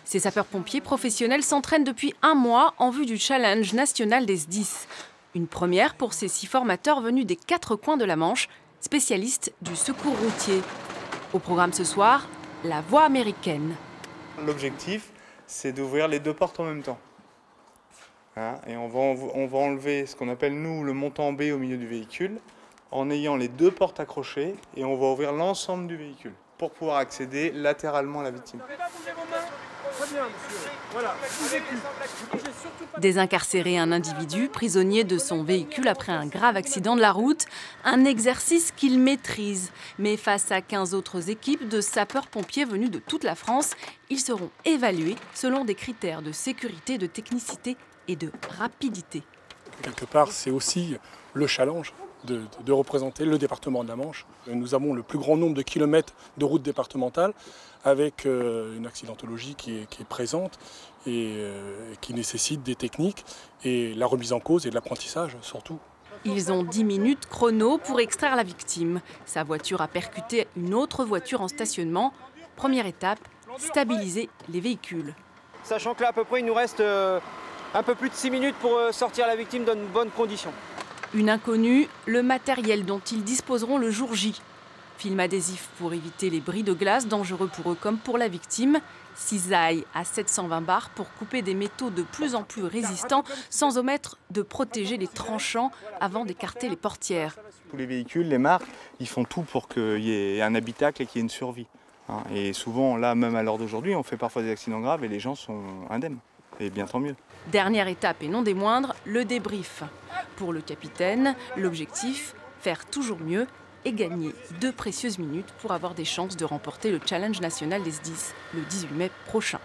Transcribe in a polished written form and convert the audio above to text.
Ces sapeurs-pompiers professionnels s'entraînent depuis un mois en vue du challenge national des SDIS. Une première pour ces 6 formateurs venus des 4 coins de la Manche, spécialistes du secours routier. Au programme ce soir, la voie américaine. L'objectif, c'est d'ouvrir les 2 portes en même temps. Et on va enlever ce qu'on appelle, nous, le montant B au milieu du véhicule, en ayant les 2 portes accrochées, et on va ouvrir l'ensemble du véhicule pour pouvoir accéder latéralement à la victime. Désincarcérer un individu prisonnier de son véhicule après un grave accident de la route, un exercice qu'il maîtrise. Mais face à 15 autres équipes de sapeurs-pompiers venus de toute la France, ils seront évalués selon des critères de sécurité, de technicité et de rapidité. Quelque part, c'est aussi le challenge de représenter le département de la Manche. Nous avons le plus grand nombre de kilomètres de routes départementales avec une accidentologie qui est présente et qui nécessite des techniques et la remise en cause et de l'apprentissage surtout. Ils ont 10 minutes chrono pour extraire la victime. Sa voiture a percuté une autre voiture en stationnement. Première étape, stabiliser les véhicules. Sachant que là, à peu près, il nous reste un peu plus de 6 minutes pour sortir la victime dans de bonnes conditions. Une inconnue, le matériel dont ils disposeront le jour J. Film adhésif pour éviter les bris de glace, dangereux pour eux comme pour la victime. Cisaille à 720 bars pour couper des métaux de plus en plus résistants, sans omettre de protéger les tranchants avant d'écarter les portières. Tous les véhicules, les marques, ils font tout pour qu'il y ait un habitacle et qu'il y ait une survie. Et souvent, là, même à l'heure d'aujourd'hui, on fait parfois des accidents graves et les gens sont indemnes. Et bien tant mieux. Dernière étape et non des moindres, le débrief. Pour le capitaine, l'objectif, faire toujours mieux et gagner 2 précieuses minutes pour avoir des chances de remporter le challenge national des SDIS le 18 mai prochain.